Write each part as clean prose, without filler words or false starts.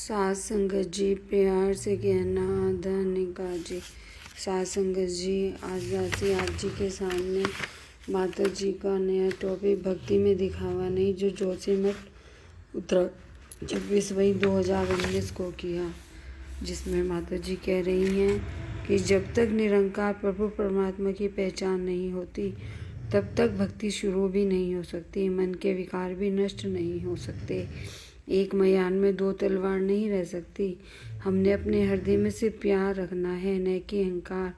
साथ संगत जी प्यार से कहना धन्यवाद जी। साथ संगत जी आज दासी आप जी के सामने माता जी का नया टॉपिक भक्ति में दिखावा नहीं जो जोशीमठ उत्तर 26/2/2019 को किया, जिसमें माता जी कह रही हैं कि जब तक निरंकार प्रभु परमात्मा की पहचान नहीं होती तब तक भक्ति शुरू भी नहीं हो सकती, मन के विकार भी नष्ट नहीं हो सकते। एक मयान में दो तलवार नहीं रह सकती। हमने अपने हृदय में सिर्फ प्यार रखना है, न कि अहंकार।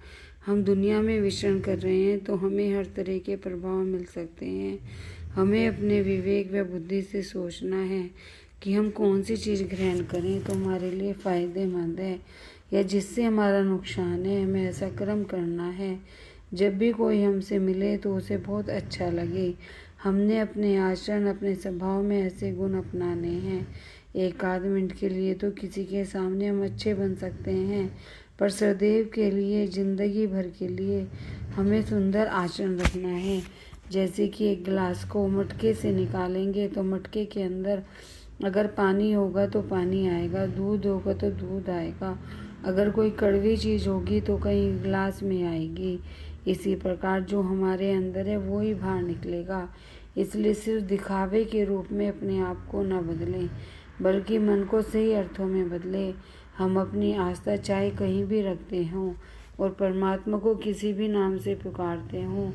हम दुनिया में विचरण कर रहे हैं तो हमें हर तरह के प्रभाव मिल सकते हैं। हमें अपने विवेक व बुद्धि से सोचना है कि हम कौन सी चीज़ ग्रहण करें तो हमारे लिए फ़ायदेमंद है या जिससे हमारा नुकसान है। हमें ऐसा कर्म करना है जब भी कोई हमसे मिले तो उसे बहुत अच्छा लगे। हमने अपने आचरण अपने स्वभाव में ऐसे गुण अपनाने हैं। एक आध मिनट के लिए तो किसी के सामने हम अच्छे बन सकते हैं, पर सदैव के लिए जिंदगी भर के लिए हमें सुंदर आचरण रखना है। जैसे कि एक गिलास को मटके से निकालेंगे तो मटके के अंदर अगर पानी होगा तो पानी आएगा, दूध होगा तो दूध आएगा, अगर कोई कड़वी चीज़ होगी तो कहीं गिलास में आएगी। इसी प्रकार जो हमारे अंदर है वो ही बाहर निकलेगा। इसलिए सिर्फ दिखावे के रूप में अपने आप को न बदलें, बल्कि मन को सही अर्थों में बदलें। हम अपनी आस्था चाहे कहीं भी रखते हों और परमात्मा को किसी भी नाम से पुकारते हों,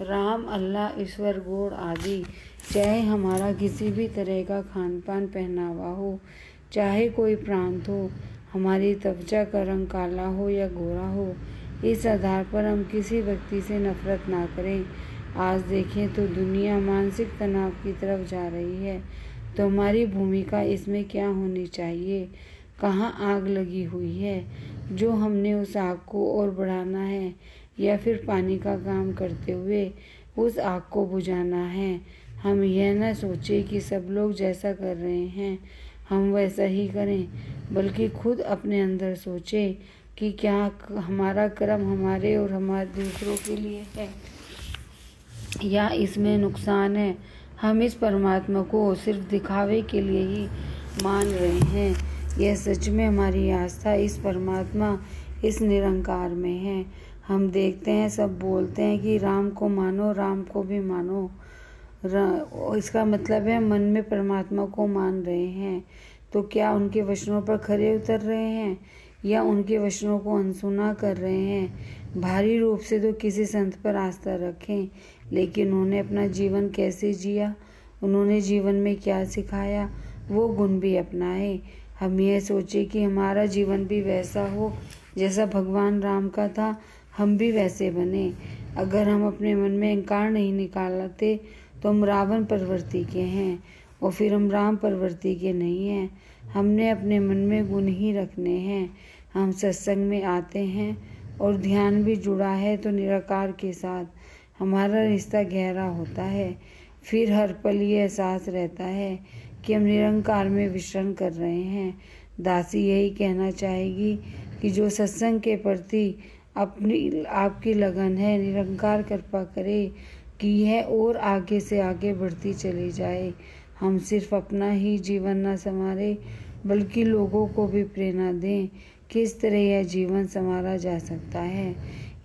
राम, अल्लाह, ईश्वर, गॉड आदि, चाहे हमारा किसी भी तरह का खान पान पहनावा हो, चाहे कोई प्रांत हो, हमारी त्वचा का रंग काला हो या गोरा हो, इस आधार पर हम किसी व्यक्ति से नफरत ना करें। आज देखें तो दुनिया मानसिक तनाव की तरफ जा रही है, तो हमारी भूमिका इसमें क्या होनी चाहिए? कहाँ आग लगी हुई है, जो हमने उस आग को और बढ़ाना है या फिर पानी का काम करते हुए उस आग को बुझाना है? हम यह न सोचें कि सब लोग जैसा कर रहे हैं हम वैसा ही करें, बल्कि खुद अपने अंदर सोचें कि क्या हमारा कर्म हमारे और हमारे दूसरों के लिए है या इसमें नुकसान है। हम इस परमात्मा को सिर्फ दिखावे के लिए ही मान रहे हैं, यह सच में हमारी आस्था इस परमात्मा इस निरंकार में है। हम देखते हैं सब बोलते हैं कि राम को मानो, राम को भी मानो। इसका मतलब है मन में परमात्मा को मान रहे हैं, तो क्या उनके वचनों पर खरे उतर रहे हैं या उनके वचनों को अनसुना कर रहे हैं? भारी रूप से तो किसी संत पर आस्था रखें, लेकिन उन्होंने अपना जीवन कैसे जिया, उन्होंने जीवन में क्या सिखाया, वो गुण भी अपनाएं। हम यह सोचें कि हमारा जीवन भी वैसा हो जैसा भगवान राम का था, हम भी वैसे बने। अगर हम अपने मन में अहंकार नहीं निकालते तो हम रावण प्रवृत्ति के हैं और फिर हम राम प्रवृत्ति के नहीं हैं। हमने अपने मन में गुण ही रखने हैं। हम सत्संग में आते हैं और ध्यान भी जुड़ा है तो निराकार के साथ हमारा रिश्ता गहरा होता है। फिर हर पल ये एहसास रहता है कि हम निरंकार में विचरण कर रहे हैं। दासी यही कहना चाहेगी कि जो सत्संग के प्रति अपनी आपकी लगन है, निरंकार कृपा करे कि यह और आगे से आगे बढ़ती चली जाए। हम सिर्फ अपना ही जीवन न संवारें, बल्कि लोगों को भी प्रेरणा दें किस तरह यह जीवन संवारा जा सकता है।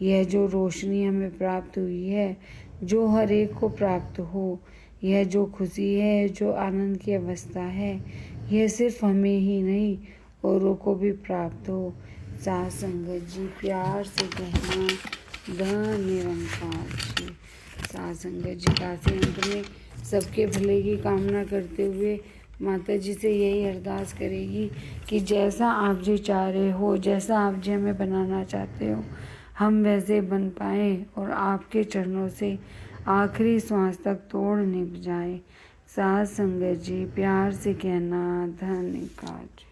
यह जो रोशनी हमें प्राप्त हुई है, जो हर एक को प्राप्त हो, यह जो खुशी है, जो आनंद की अवस्था है, यह सिर्फ हमें ही नहीं औरों को भी प्राप्त हो। साथ संगत जी प्यार से कहना धन निरंकार जी। साथ संगत जी दासी अंत में सबके भले की कामना करते हुए माता जी से यही अरदास करेगी कि जैसा आप जी चाह रहे हो, जैसा आप जी हमें बनाना चाहते हो, हम वैसे बन पाएँ और आपके चरणों से आखिरी श्वास तक तोड़ निभ जाए। साथ संगत जी प्यार से कहना धन्यवाद।